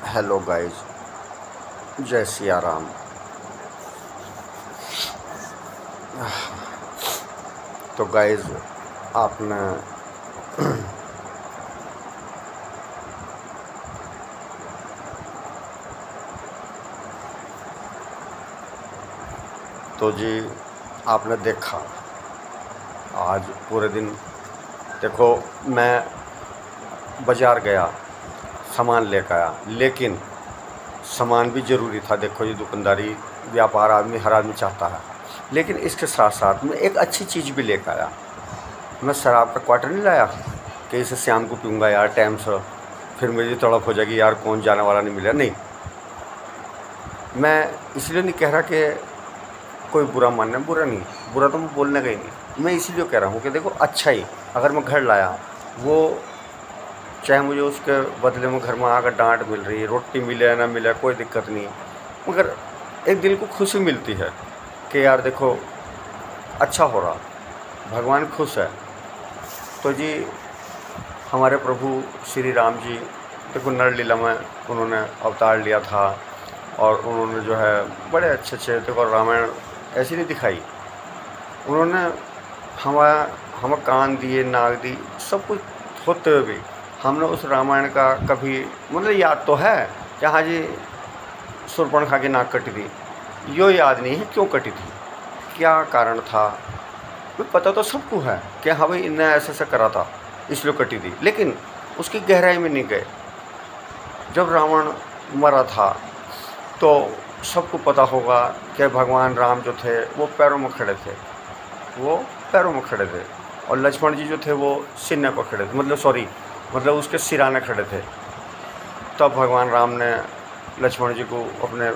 Hello guys, जय सिया राम। तो guys, आपने तो जी आपने देखा आज पूरे दिन। देखो, मैं बाज़ार गया, सामान लेकर आया, लेकिन सामान भी ज़रूरी था। देखो, ये दुकानदारी व्यापार हर आदमी चाहता है, लेकिन इसके साथ साथ मैं एक अच्छी चीज़ भी लेकर आया। मैं शराब का क्वार्टर नहीं लाया कि इसे शाम को पीऊँगा यार टाइम से, फिर मेरी तड़प हो जाएगी यार, कौन जाने वाला नहीं मिला। नहीं, मैं इसलिए नहीं कह रहा कि कोई बुरा मानना, बुरा नहीं, बुरा तो मैं बोलने का ही नहीं। मैं इसीलिए कह रहा हूँ कि देखो, अच्छा ही अगर मैं घर लाया, वो चाहे मुझे उसके बदले में घर में आकर डांट मिल रही है, रोटी मिले या ना मिले, कोई दिक्कत नहीं, मगर एक दिल को खुशी मिलती है कि यार देखो अच्छा हो रहा, भगवान खुश है। तो जी हमारे प्रभु श्री राम जी देखो, नर लीला में उन्होंने अवतार लिया था, और उन्होंने जो है बड़े अच्छे अच्छे, देखो रामायण ऐसी नहीं दिखाई उन्होंने। हमें कान दिए, नाक दी, सब कुछ होते हुए भी हमने उस रामायण का कभी मतलब याद तो है कि हाँ जी शूर्पणखा की नाक कटी थी, यो याद नहीं है क्यों कटी थी, क्या कारण था। पता तो सबको है कि हाँ भाई इनने ऐसे ऐसे करा था इसलिए कटी थी, लेकिन उसकी गहराई में नहीं गए। जब रावण मरा था तो सबको पता होगा कि भगवान राम जो थे वो पैरों में खड़े थे, वो पैरों में खड़े थे, और लक्ष्मण जी जो थे वो सीने पर खड़े थे, मतलब उसके सिराने खड़े थे। तब भगवान राम ने लक्ष्मण जी को अपने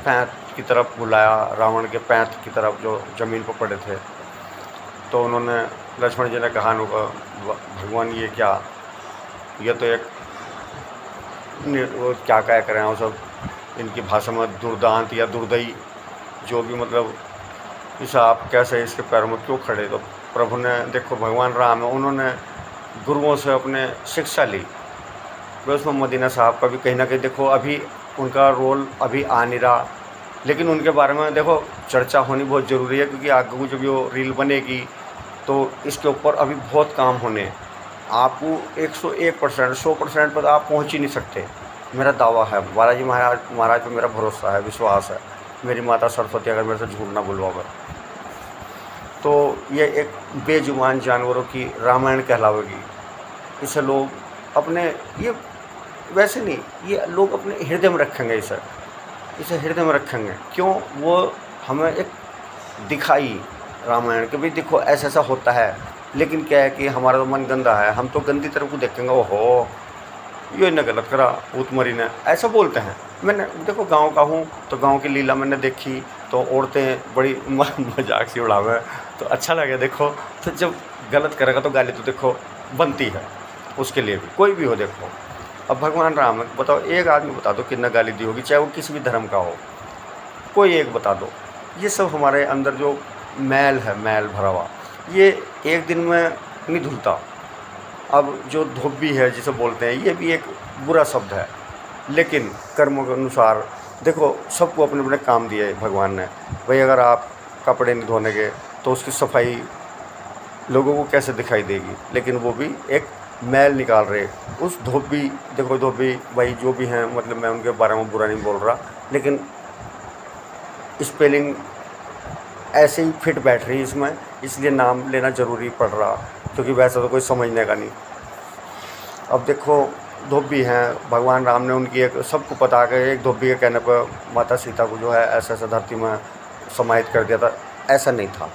पैंत की तरफ बुलाया, रावण के पैंत की तरफ जो ज़मीन पर पड़े थे। तो उन्होंने लक्ष्मण जी ने कहा भगवान ये क्या, ये तो एक वो क्या कह रहे हैं वो सब, इनकी भाषा में दुर्दांत या दुर्दयी, जो भी मतलब इस आप कैसे इसके पैरों में क्यों खड़े। तो प्रभु ने देखो, भगवान राम है, उन्होंने गुरुओं से अपने शिक्षा ली। उसमें मदीना साहब का भी कहीं ना कहीं देखो, अभी उनका रोल अभी आ नहीं रहा, लेकिन उनके बारे में देखो चर्चा होनी बहुत ज़रूरी है, क्योंकि आगे को जब वो रील बनेगी तो इसके ऊपर अभी बहुत काम होने। आपको 101% 100% पर आप पहुंच ही नहीं सकते, मेरा दावा है। बालाजी महाराज पे मेरा भरोसा है, विश्वास है, मेरी माता सरस्वती अगर मेरे से झूठ ना बुलवावे तो ये एक बेजुबान जानवरों की रामायण कहलावेगी। इसे लोग अपने ये वैसे नहीं, ये लोग अपने हृदय में रखेंगे, इसे हृदय में रखेंगे। क्यों? वो हमें एक दिखाई रामायण के भी देखो ऐसा ऐसा होता है, लेकिन क्या है कि हमारा तो मन गंदा है, हम तो गंदी तरफ को देखेंगे, ओहो ये इन्हें गलत करा, भूतमरी ने, ऐसा बोलते हैं। मैंने देखो गांव का हूँ तो गांव की लीला मैंने देखी, तो औरतें बड़ी मजाक सी उड़ावे, तो अच्छा लगे। देखो तो जब गलत करेगा तो गाली तो देखो बनती है उसके लिए भी, कोई भी हो। देखो अब भगवान राम बताओ, एक आदमी बता दो कितना गाली दी होगी, चाहे वो किसी भी धर्म का हो, कोई एक बता दो। ये सब हमारे अंदर जो मैल है, मैल भरा हुआ, ये एक दिन में नहीं धुलता। अब जो धोबी है जिसे बोलते हैं, ये भी एक बुरा शब्द है, लेकिन कर्मों के अनुसार देखो सबको अपने अपने काम दिए भगवान ने। भाई अगर आप कपड़े नहीं धोने के तो उसकी सफाई लोगों को कैसे दिखाई देगी, लेकिन वो भी एक मैल निकाल रहे। उस धोबी, देखो धोबी भाई जो भी हैं, मतलब मैं उनके बारे में बुरा नहीं बोल रहा, लेकिन स्पेलिंग ऐसे ही फिट बैठ रही इसमें, इसलिए नाम लेना ज़रूरी पड़ रहा, क्योंकि वैसा तो कोई समझने का नहीं। अब देखो धोबी हैं, भगवान राम ने उनकी एक, सबको पता कि एक धोबी के कहने पर माता सीता को जो है ऐसा ऐसा धरती में समाहित कर दिया था। ऐसा नहीं था,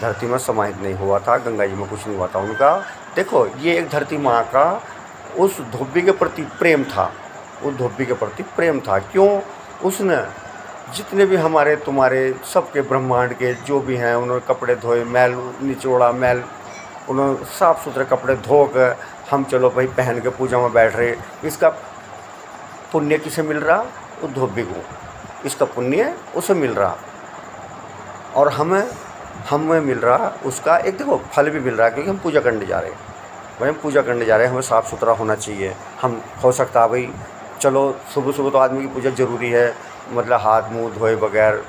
धरती में समाहित नहीं हुआ था, गंगा जी में कुछ नहीं हुआ था उनका। देखो ये एक धरती माँ का उस धोबी के प्रति प्रेम था, उस धोबी के प्रति प्रेम था। क्यों? उसने जितने भी हमारे तुम्हारे सबके ब्रह्मांड के जो भी हैं, उन्होंने कपड़े धोए, मैल निचोड़ा, मैल उन्होंने साफ़ सुथरे कपड़े धो कर हम चलो भाई पहन के पूजा में बैठ रहे। इसका पुण्य किसे मिल रहा? उस धोबी को, इसका पुण्य उसे मिल रहा, और हमें मिल रहा उसका एक देखो फल भी मिल रहा है, क्योंकि हम पूजा करने जा रहे हैं। भाई हम पूजा करने जा रहे हैं, हमें साफ़ सुथरा होना चाहिए। हम हो सकता है भाई चलो सुबह सुबह तो आदमी की पूजा ज़रूरी है, मतलब हाथ मुँह धोए बगैर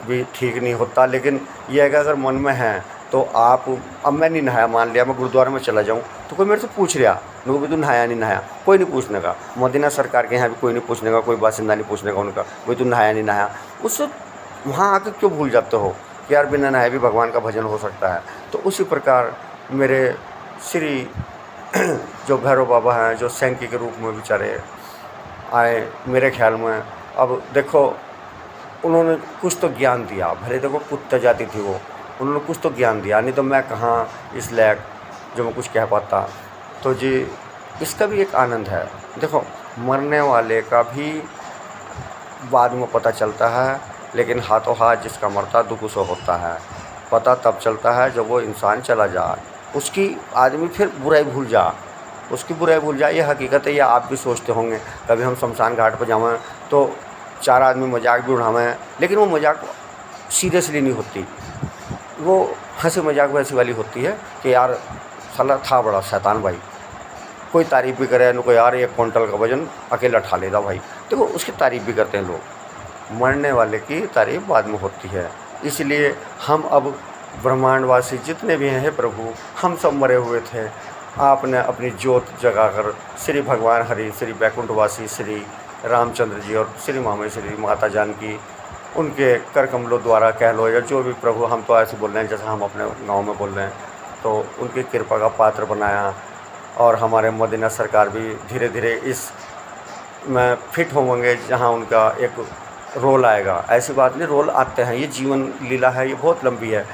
भी ठीक नहीं होता, लेकिन यह है कि अगर मन में है तो आप, अब मैं नहीं नहाया, मान लिया मैं गुरुद्वारे में चला जाऊँ तो कोई मेरे से पूछ रहा, मेरे को भी तू नहाया नहीं नहाया, कोई नहीं पूछने का। मदीना सरकार के यहाँ भी कोई नहीं पूछने का, कोई बासिंदा नहीं पूछने का उनका, भाई तू नहाया नहीं नहाया। उससे वहाँ आकर क्यों भूल जाते हो कि यार बिना नहाए भी भगवान का भजन हो सकता है। तो उसी प्रकार मेरे श्री जो भैरव बाबा हैं, जो सैंकी के रूप में बेचारे आए मेरे ख्याल में, अब देखो उन्होंने कुछ तो ज्ञान दिया, भले देखो कुत्ता जाति थी वो, उन्होंने कुछ तो ज्ञान दिया, नहीं तो मैं कहाँ इस लायक जो मैं कुछ कह पाता। तो जी इसका भी एक आनंद है। देखो मरने वाले का भी बाद में पता चलता है, लेकिन हाथों हाथ जिसका मरता दुख उसे होता है। पता तब चलता है जब वो इंसान चला जाए, उसकी आदमी फिर बुराई भूल जा, उसकी बुराई भूल जाए। ये हकीकत है, ये आप भी सोचते होंगे। कभी हम शमशान घाट पर जाएँ तो 4 आदमी मजाक भी उड़ावें, लेकिन वो मजाक सीरियसली नहीं होती, वो हंसी मजाक वैसी वाली होती है कि यार साला था बड़ा शैतान भाई, कोई तारीफ़ भी करे, इनको यार 1 क्विंटल का वजन अकेला उठा लेता भाई, तो उसकी तारीफ़ भी करते हैं लोग। मरने वाले की तारीफ़ बाद में होती है। इसलिए हम अब ब्रह्मांडवासी जितने भी हैं प्रभु, हम सब मरे हुए थे, आपने अपनी ज्योत जगाकर श्री भगवान हरि, श्री वैकुंठवासी श्री रामचंद्र जी और श्री मामे श्री माता जानकी, उनके कर कमलों द्वारा कह लो या जो भी प्रभु, हम तो ऐसे बोल रहे हैं जैसा हम अपने गांव में बोल रहे हैं, तो उनकी कृपा का पात्र बनाया। और हमारे मदीना सरकार भी धीरे धीरे इस में फिट होंगे जहां उनका एक रोल आएगा। ऐसी बात नहीं, रोल आते हैं, ये जीवन लीला है, ये बहुत लंबी है।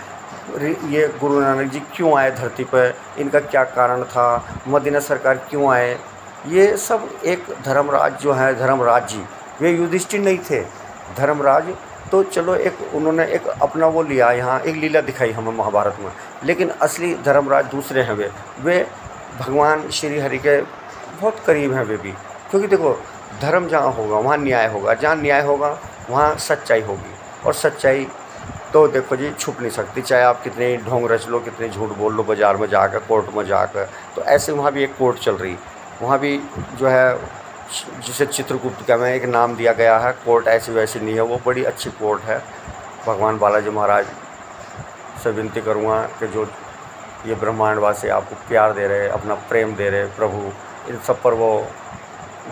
ये गुरु नानक जी क्यों आए धरती पर, इनका क्या कारण था, मदीना सरकार क्यों आए, ये सब एक धर्मराज जो है, धर्मराज जी वे युधिष्ठिर नहीं थे। धर्मराज तो चलो एक उन्होंने एक अपना वो लिया, यहाँ एक लीला दिखाई हमें महाभारत में, लेकिन असली धर्मराज दूसरे हैं। वे भगवान श्री हरि के बहुत करीब हैं वे भी, क्योंकि देखो धर्म जहाँ होगा वहाँ न्याय होगा, जहाँ न्याय होगा वहाँ सच्चाई होगी, और सच्चाई तो देखो जी छुप नहीं सकती, चाहे आप कितने ढोंग रच लो, कितने झूठ बोल लो बाज़ार में जाकर, कोर्ट में जाकर। तो ऐसे वहाँ भी एक कोर्ट चल रही, वहाँ भी जो है जिसे चित्रगुप्त का में एक नाम दिया गया है, कोर्ट ऐसी वैसी नहीं है, वो बड़ी अच्छी कोर्ट है। भगवान बालाजी महाराज से विनती करूँगा कि जो ये ब्रह्मांडवासी आपको प्यार दे रहे, अपना प्रेम दे रहे प्रभु, इन सब पर वो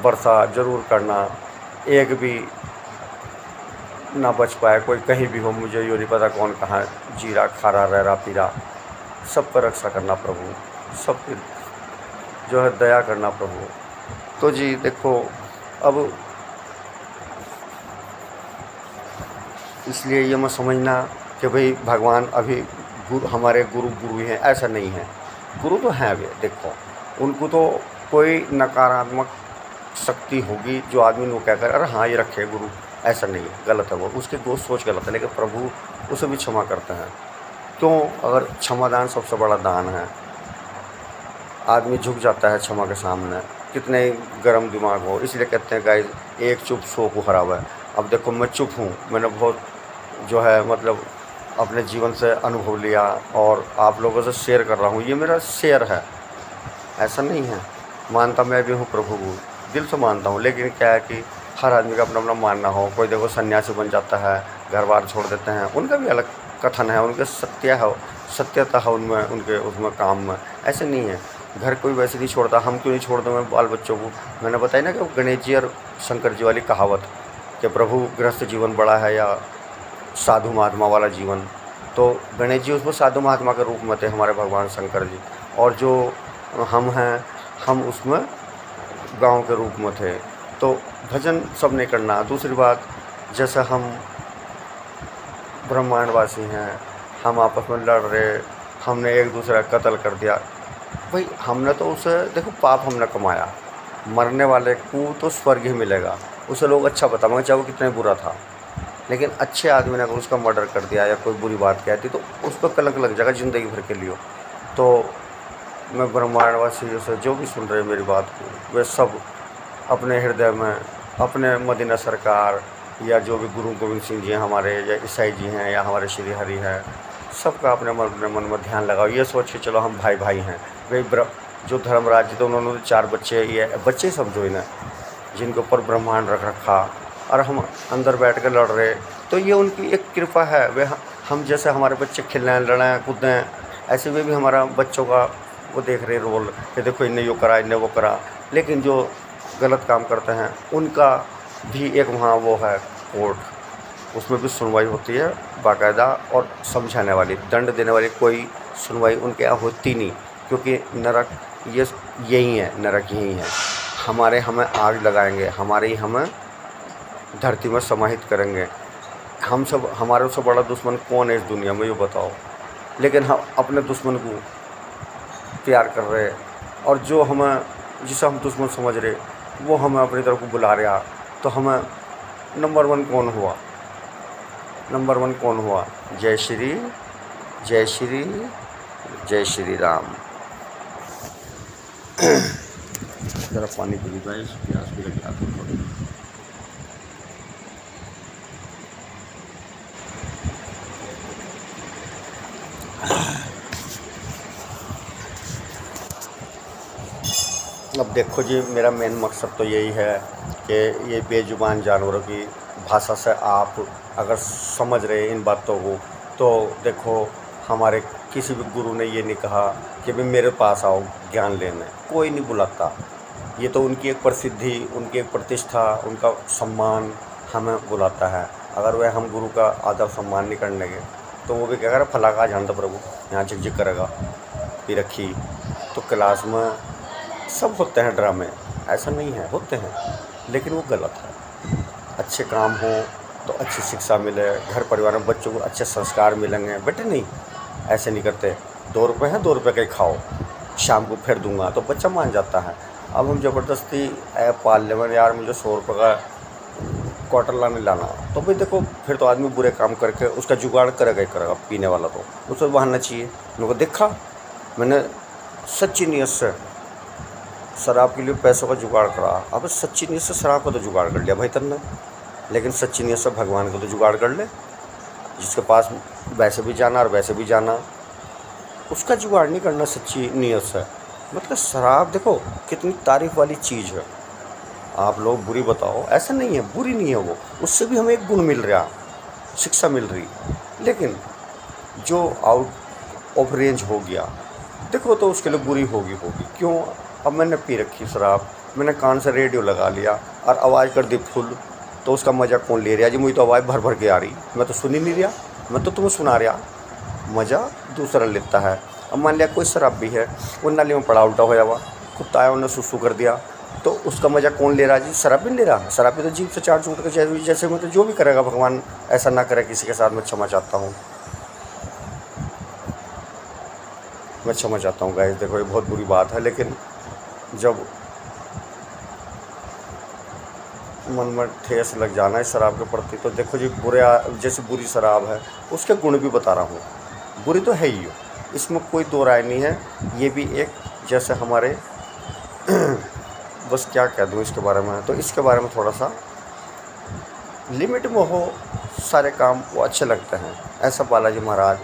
वर्षा ज़रूर करना, एक भी ना बच पाए कोई कहीं भी हो, मुझे ये नहीं पता कौन कहाँ जी रहा, खा रहा, रह रहा, पी रहा, सब पर रक्षा करना प्रभु, सब पर जो है दया करना प्रभु। तो जी देखो अब इसलिए ये मत समझना कि भाई भगवान अभी गुरु हमारे गुरु ही हैं, ऐसा नहीं है। गुरु तो हैं वे, देखो उनको तो कोई नकारात्मक शक्ति होगी जो आदमी को कहकर अरे हाँ ये रखे गुरु, ऐसा नहीं है, गलत है वो, उसकी वो सोच गलत है। लेकिन प्रभु उसे भी क्षमा करते हैं। क्यों? अगर क्षमादान सबसे बड़ा दान है, आदमी झुक जाता है क्षमा के सामने, कितने गर्म दिमाग हो। इसलिए कहते हैं गाइस, एक चुप 100 को हरावा है। अब देखो मैं चुप हूँ, मैंने बहुत जो है मतलब अपने जीवन से अनुभव लिया और आप लोगों से शेयर कर रहा हूँ, ये मेरा शेयर है, ऐसा नहीं है। मानता मैं भी हूँ प्रभु को, दिल से मानता हूँ, लेकिन क्या है कि हर आदमी का अपना अपना मानना हो। कोई देखो सन्यासी बन जाता है, घर बार छोड़ देते हैं, उनका भी अलग कथन है, उनके सत्यता है उनमें, उनके उसमें काम में, ऐसे नहीं है। घर कोई वैसे नहीं छोड़ता, हम क्यों नहीं छोड़ते मैं बाल बच्चों को। मैंने बताया ना कि गणेश जी और शंकर जी वाली कहावत कि प्रभु गृहस्थ जीवन बड़ा है या साधु महात्मा वाला जीवन, तो गणेश जी उसमें साधु महात्मा के रूप में थे, हमारे भगवान शंकर जी, और जो हम हैं हम उसमें गांव के रूप में थे। तो भजन सब नहीं करना। दूसरी बात, जैसे हम ब्रह्मांडवासी हैं, हम आपस में लड़ रहे, हमने एक दूसरे का कत्ल कर दिया, भाई हमने तो उसे देखो पाप हमने कमाया, मरने वाले को तो स्वर्ग ही मिलेगा, उसे लोग अच्छा बताएंगे चाहे वो कितना बुरा था। लेकिन अच्छे आदमी ने अगर उसका मर्डर कर दिया या कोई बुरी बात कहती तो उस पर कलंक लग जाएगा ज़िंदगी भर के लिए। तो मैं ब्रह्मांडवासियों से जो भी सुन रहे मेरी बात को, वे सब अपने हृदय में अपने मदीना सरकार या जो भी गुरु गोविंद सिंह जी हैं हमारे, या ईसाई जी हैं, या हमारे श्री हरि हैं, सबका अपने मन में ध्यान लगाओ। ये सोच के चलो हम भाई भाई हैं। भाई जो धर्मराज जी थे उन्होंने 4 बच्चे, ये बच्चे समझो इन्हें, जिनके ऊपर ब्रह्मांड रख रखा, और हम अंदर बैठ कर लड़ रहे। तो ये उनकी एक कृपा है। वे हम जैसे हमारे बच्चे खेलें, लड़ें, कूदें, ऐसे वे भी हमारा बच्चों का वो देख रहे रोल कि देखो इनने यो करा, इनने वो करा। लेकिन जो गलत काम करते हैं उनका भी एक वहाँ वो है कोर्ट, उसमें भी सुनवाई होती है बाकायदा, और समझाने वाली, दंड देने वाली कोई सुनवाई उनके यहाँ होती नहीं, क्योंकि नरक यही है, नरक यही है। हमें आग लगाएंगे, हमारे ही हमें धरती में समाहित करेंगे। हम सब, हमारे से बड़ा दुश्मन कौन है इस दुनिया में, ये बताओ। लेकिन हम अपने दुश्मन को प्यार कर रहे, और जो हमें, जिसे हम दुश्मन समझ रहे, वो हमें अपनी तरफ को बुला रहा। तो हमें नंबर 1 कौन हुआ? नंबर 1 कौन हुआ? जय श्री, जय श्री, जय श्री राम। ज़रा पानी पी लीजिए, प्यास भी लग जाती है थोड़ी। अब देखो जी, मेरा मेन मकसद तो यही है कि ये बेजुबान जानवरों की भाषा से आप अगर समझ रहे इन बातों को, तो देखो हमारे किसी भी गुरु ने ये नहीं कहा कि भाई मेरे पास आओ ज्ञान लेने, कोई नहीं बुलाता। ये तो उनकी एक प्रसिद्धि, उनकी एक प्रतिष्ठा, उनका सम्मान हमें बुलाता है। अगर वह हम गुरु का आदर सम्मान नहीं करने के, तो वो भी क्या करें, फला का जानता प्रभु यहाँ झिकझिक करेगा, पी रखी। तो क्लास में सब होते हैं ड्रामे, ऐसा नहीं है, होते हैं, लेकिन वो गलत है। अच्छे काम हो तो अच्छी शिक्षा मिले, घर परिवार में बच्चों को अच्छे संस्कार मिलेंगे। बेटे नहीं, ऐसे नहीं करते, 2 रुपये हैं, 2 रुपये के खाओ, शाम को फिर दूंगा, तो बच्चा मान जाता है। अब हम ज़बरदस्ती ऐप पाल लें, यार मुझे 100 रुपये का क्वार्टर लाना, तो भाई देखो फिर तो आदमी बुरे काम करके उसका जुगाड़ करेगा ही करेगा। पीने वाला तो उसे बहाना चाहिए। उनको देखा मैंने सच्ची नीयत से शराब के लिए पैसों का जुगाड़ करा। अब सच्ची नीयत से शराब का तो जुगाड़ कर लिया भाई तुमने, लेकिन सच्ची नीयत से भगवान को तो जुगाड़ कर ले। जिसके पास वैसे भी जाना और वैसे भी जाना, उसका जुगाड़ नहीं करना सच्ची नीयत से। मतलब शराब देखो कितनी तारीफ़ वाली चीज़ है। आप लोग बुरी बताओ, ऐसा नहीं है, बुरी नहीं है वो, उससे भी हमें एक गुण मिल रहा, शिक्षा मिल रही। लेकिन जो आउट ऑफ रेंज हो गया देखो, तो उसके लिए बुरी होगी। क्यों? अब मैंने पी रखी शराब, मैंने कान से रेडियो लगा लिया और आवाज़ कर दी फुल, तो उसका मज़ा कौन ले रहा जी? मुझे तो आवाज़ भर भर के आ रही, मैं तो सुन ही नहीं रहा, मैं तो तुम्हें सुना रहा। मज़ा दूसरा लेता है। अब मान लिया कोई शराबी है, वो नाली में पड़ा उल्टा होया हुआ, कुत्ता आया उन्हें सुसु कर दिया, तो उसका मज़ा कौन ले रहा जी? शराबी नहीं ले रहा। शराबी तो जीभ से चाट चूट कर जैसे मतलब जो भी करेगा, भगवान ऐसा ना करे किसी के साथ। मैं क्षमा चाहता हूँ, मैं क्षमा चाहता हूँ गाइस। देखो ये बहुत बुरी बात है, लेकिन जब मन में ठेस लग जाना है शराब के प्रति, तो देखो जी जैसे बुरी शराब है, उसके गुण भी बता रहा हूँ। बुरी तो है ही हो, इसमें कोई दो राय नहीं है। ये भी एक जैसे हमारे बस क्या कह दूँ इसके बारे में, तो इसके बारे में थोड़ा सा लिमिट में हो, सारे काम वो अच्छे लगते हैं। ऐसा बालाजी महाराज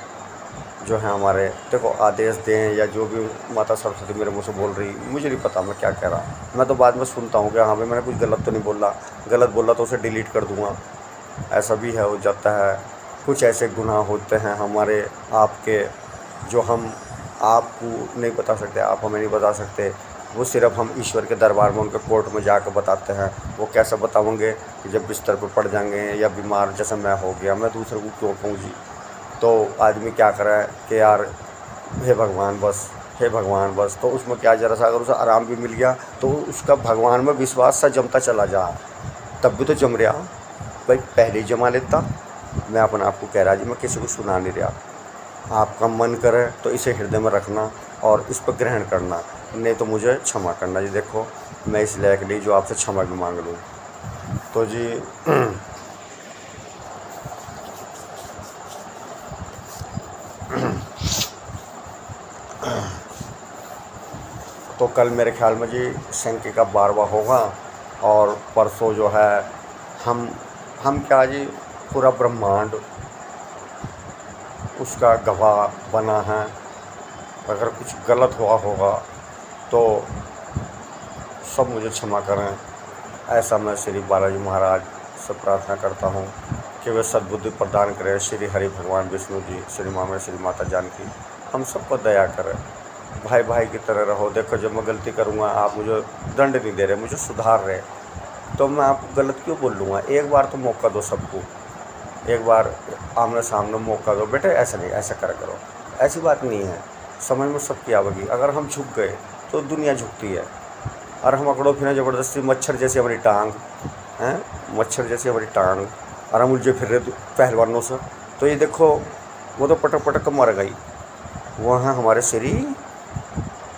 जो है हमारे, देखो आदेश दें या जो भी माता सरस्वती मेरे मुँह से बोल रही, मुझे नहीं पता मैं क्या कह रहा। मैं तो बाद में सुनता हूँ कि हाँ भाई मैंने कुछ गलत तो नहीं बोला, गलत बोला तो उसे डिलीट कर दूँगा, ऐसा भी है, हो जाता है। कुछ ऐसे गुनाह होते हैं हमारे आपके, जो हम आपको नहीं बता सकते, आप हमें नहीं बता सकते, वो सिर्फ हम ईश्वर के दरबार में उनके कोर्ट में जाकर बताते हैं। वो कैसे बताएंगे कि जब बिस्तर पर पड़ जाएंगे या बीमार जैसे मैं हो गया, मैं दूसरे को क्यों कहूँ जी? तो आदमी क्या करे कि यार हे भगवान बस, हे भगवान बस, तो उसमें क्या जरा सा अगर उसे आराम भी मिल गया तो उसका भगवान में विश्वास सा जमता चला जा, तब भी तो जम रहा भाई, पहले ही जमा लेता। मैं अपने आप को कह रहा जी, मैं किसी को सुना नहीं रहा। आपका मन करे तो इसे हृदय में रखना और इस पर ग्रहण करना, नहीं तो मुझे क्षमा करना जी। देखो मैं इस लायक नहीं जो आपसे क्षमा भी मांग लूँ। तो जी तो कल मेरे ख्याल में जी शंकर का 12वां होगा, और परसों जो है हम क्या जी, पूरा ब्रह्मांड उसका गवाह बना है। अगर कुछ गलत हुआ होगा तो सब मुझे क्षमा करें। ऐसा मैं श्री बालाजी महाराज से प्रार्थना करता हूँ कि वे सद्बुद्धि प्रदान करें। श्री हरि भगवान विष्णु जी, श्री माँ श्री माता जानकी हम सबको दया करें। भाई भाई की तरह रहो। देखो जब मैं गलती करूँगा आप मुझे दंड नहीं दे रहे, मुझे सुधार रहे, तो मैं आपको गलत क्यों बोल लूँगा। एक बार तो मौका दो सबको, एक बार आमने सामने मौका दो। बेटे ऐसा नहीं, ऐसा करो, ऐसी बात नहीं है। समझ में सबकी आवेगी। अगर हम झुक गए तो दुनिया झुकती है, और हम अकड़ो फिर ज़बरदस्ती मच्छर जैसी हमारी टांग हैं, मच्छर जैसी हमारी टांग, और हम उलझे फिर रहे पहलवानों से। तो ये देखो वो तो पटक पटक मर गई। वो हैं हमारे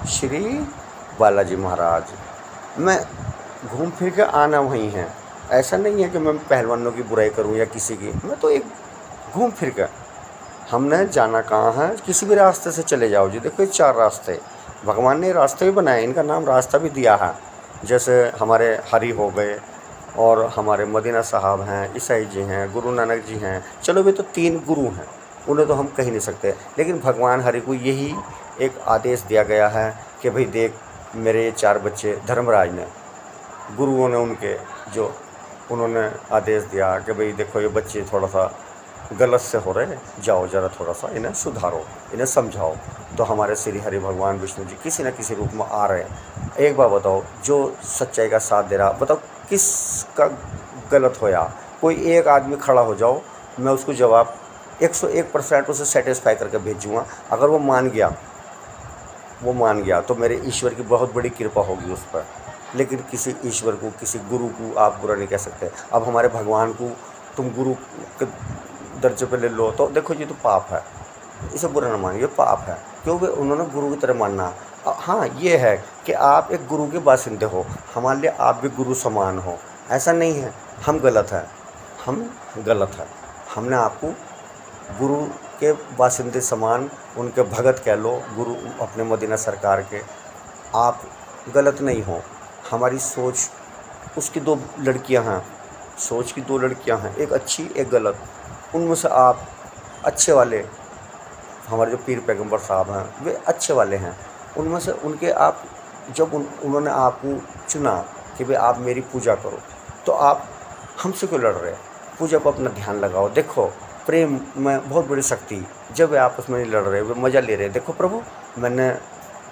श्री बालाजी महाराज। मैं घूम फिर के आना वहीं है। ऐसा नहीं है कि मैं पहलवानों की बुराई करूं या किसी की, मैं तो एक घूम फिर के, हमने जाना कहाँ है। किसी भी रास्ते से चले जाओ जी। देखो ये 4 रास्ते भगवान ने रास्ते भी बनाए, इनका नाम रास्ता भी दिया है। जैसे हमारे हरि हो गए, और हमारे मदीना साहब हैं, ईसाई जी हैं, गुरु नानक जी हैं। चलो वे तो 3 गुरु हैं, उन्हें तो हम कह नहीं सकते, लेकिन भगवान हरि को यही एक आदेश दिया गया है कि भाई देख मेरे ये 4 बच्चे, धर्मराज ने, गुरुओं ने उनके जो उन्होंने आदेश दिया कि भाई देखो ये बच्चे थोड़ा सा गलत से हो रहे, जाओ ज़रा थोड़ा सा इन्हें सुधारो, इन्हें समझाओ। तो हमारे श्री हरि भगवान विष्णु जी किसी न किसी रूप में आ रहे हैं। एक बार बताओ, जो सच्चाई का साथ दे रहा, बताओ किसका गलत होया। कोई एक आदमी खड़ा हो जाओ, मैं उसको जवाब 101% उसे सेटिस्फाई करके भेजूँगा। अगर वो मान गया तो मेरे ईश्वर की बहुत बड़ी कृपा होगी उस पर। लेकिन किसी ईश्वर को, किसी गुरु को आप बुरा नहीं कह सकते। अब हमारे भगवान को तुम गुरु के दर्जे पे ले लो तो देखो ये तो पाप है, इसे बुरा ना मानिए, पाप है। क्योंकि उन्होंने गुरु की तरह मानना। हाँ ये है कि आप एक गुरु के बासिंदे हो, हमारे लिए आप भी गुरु समान हो। ऐसा नहीं है हम गलत हैं, हमने आपको गुरु के बासिंदे समान, उनके भगत कह लो, गुरु अपने मदीना सरकार के। आप गलत नहीं हो। हमारी सोच, उसकी 2 लड़कियां हैं, सोच की 2 लड़कियां हैं, एक अच्छी एक गलत। उनमें से आप अच्छे वाले, हमारे जो पीर पैगंबर साहब हैं वे अच्छे वाले हैं। उनमें से उनके आप जब उन्होंने आपको चुना कि भाई आप मेरी पूजा करो, तो आप हमसे क्यों लड़ रहे। पूजा पर अपना ध्यान लगाओ। देखो प्रेम में बहुत बड़ी शक्ति, जब वे आपस में नहीं लड़ रहे, वे मज़ा ले रहे। देखो प्रभु मैंने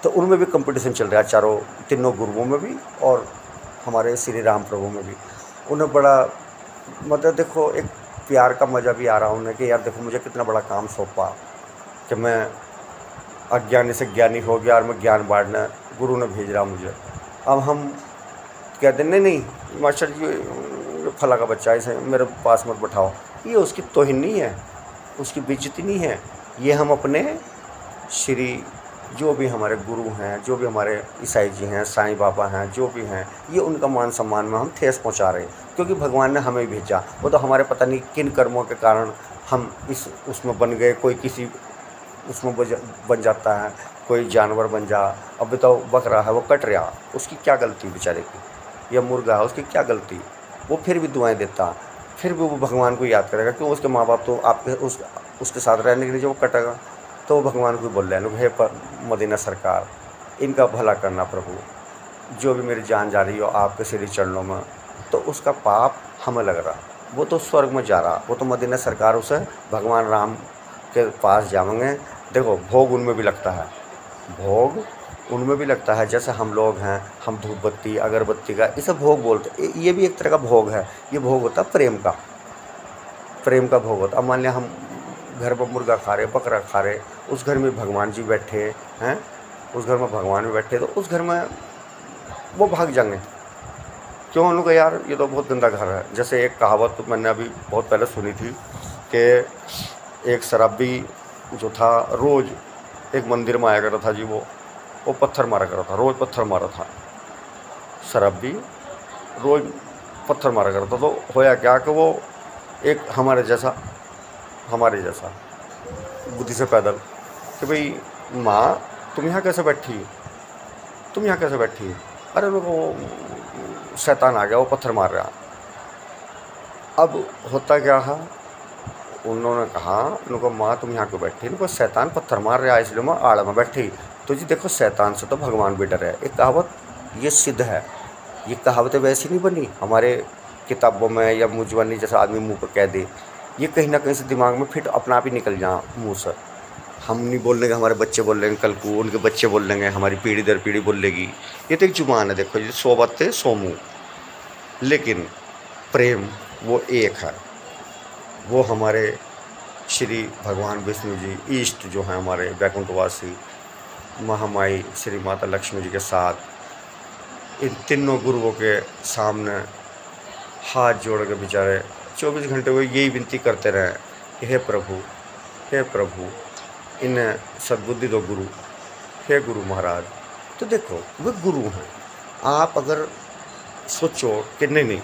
तो उनमें भी कंपटीशन चल रहा है, तीनों गुरुओं में भी और हमारे श्री राम प्रभु में भी। उन्हें बड़ा मतलब देखो एक प्यार का मज़ा भी आ रहा उन्हें कि यार देखो मुझे कितना बड़ा काम सौंपा कि मैं अज्ञानी से ज्ञानी हो गया और मैं ज्ञान बांटना गुरु ने भेज रहा मुझे। अब हम कहते नहीं मास्टर जी फला का बच्चा इसे मेरे पास मत बैठाओ, ये उसकी तौहीन नहीं है, उसकी बेइज्जती नहीं है। ये हम अपने श्री जो भी हमारे गुरु हैं, जो भी हमारे ईसाई जी हैं, साईं बाबा हैं, जो भी हैं, ये उनका मान सम्मान में हम ठेस पहुंचा रहे हैं। क्योंकि भगवान ने हमें भेजा, वो तो हमारे पता नहीं किन कर्मों के कारण हम उसमें बन गए। कोई किसी उसमें बन जाता है, कोई जानवर बन जा। अब बताओ बकरा है वो कट रहा, उसकी क्या गलती बेचारे की, या मुर्गा है उसकी क्या गलती, वो फिर भी दुआएं देता, फिर भी वो भगवान को याद करेगा। क्यों, उसके माँ बाप तो आपके उसके साथ रहने के लिए जो वो कटेगा, तो भगवान को बोल रहे हैं हे मदीना सरकार इनका भला करना प्रभु, जो भी मेरी जान जा रही हो आपके श्री चरणों में, तो उसका पाप हमें लग रहा, वो तो स्वर्ग में जा रहा, वो तो मदीना सरकार उसे भगवान राम के पास जाएंगे। देखो भोग उनमें भी लगता है, भोग उनमें भी लगता है। जैसे हम लोग हैं, हम धूप बत्ती अगरबत्ती का इसे भोग बोलते, ये भी एक तरह का भोग है। ये भोग होता है प्रेम का भोग होता। अब मान लिया हम घर पर मुर्गा खा रहे, बकरा खा रहे, उस घर में भगवान जी बैठे हैं, उस घर में भगवान भी बैठे, तो उस घर में वो भाग जाएंगे। क्यों, उनको यार ये तो बहुत गंदा घर है। जैसे एक कहावत तो मैंने अभी बहुत पहले सुनी थी कि एक शराबी जो था रोज़ एक मंदिर में आया करता था जी, वो पत्थर मारा करता था, रोज़ पत्थर मारा था। शराबी रोज़ पत्थर मारा करता, तो होया क्या कि वो एक हमारे जैसा बुद्धि से पैदल कि भाई माँ तुम यहाँ कैसे बैठी, अरे वो शैतान आ गया, वो पत्थर मार रहा। अब होता क्या है, उन्होंने कहा उनको माँ तुम यहाँ क्यों बैठी, इनको शैतान पत्थर मार रहा है इसलिए मैं आड़ में बैठी। तो जी देखो, शैतान से तो भगवान भी डरे। एक कहावत ये सिद्ध है, ये कहावतें वैसी नहीं बनी हमारे किताबों में या मुँह जुबानी जैसा आदमी मुँह पर कह दे। ये कहीं ना कहीं से दिमाग में फिट अपना आप ही निकल जा मुँह से। हम नहीं बोल लेंगे, हमारे बच्चे बोल लेंगे, कल को उनके बच्चे बोल लेंगे, हमारी पीढ़ी दर पीढ़ी बोल लेगी। ये तो एक जुबान है, देखो ये 100 बातें 100 मुँह, लेकिन प्रेम वो एक है। वो हमारे श्री भगवान विष्णु जी, ईष्ट जो हैं हमारे वैकुंठवासी महामाई श्री माता लक्ष्मी जी के साथ इन तीनों गुरुओं के सामने हाथ जोड़ के बेचारे 24 घंटे वो यही विनती करते रहे कि हे प्रभु इन्हें सद्बुद्धि दो गुरु, हे गुरु महाराज। तो देखो वे गुरु हैं। आप अगर सोचो कि नहीं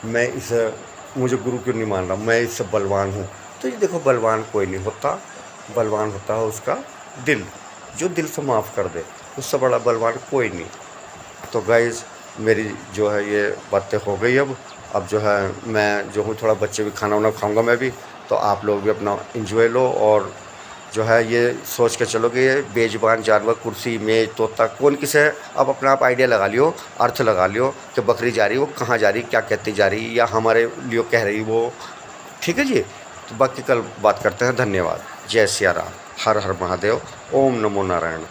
मैं इसे, मुझे गुरु क्यों नहीं मान रहा, मैं इससे बलवान हूँ, तो ये देखो बलवान कोई नहीं होता। बलवान होता है उसका दिल, जो दिल से माफ़ कर दे, उससे बड़ा बलवान कोई नहीं। तो गाइज़ मेरी जो है ये बातें हो गई। अब जो है मैं जो हूँ थोड़ा बच्चे भी खाना वाना खाऊंगा मैं भी, तो आप लोग भी अपना एंजॉय लो। और जो है ये सोच के चलो कि ये बेजुबान जानवर, कुर्सी मेज तोता कौन किसे, अब अपना आप आइडिया लगा लियो, अर्थ लगा लियो कि बकरी जा रही वो कहाँ जा रही, क्या कहती जा रही, या हमारे लिए कह रही वो। ठीक है जी, तो बाकी कल बात करते हैं। धन्यवाद। जय सिया राम। हर हर महादेव। ओम नमो नारायण।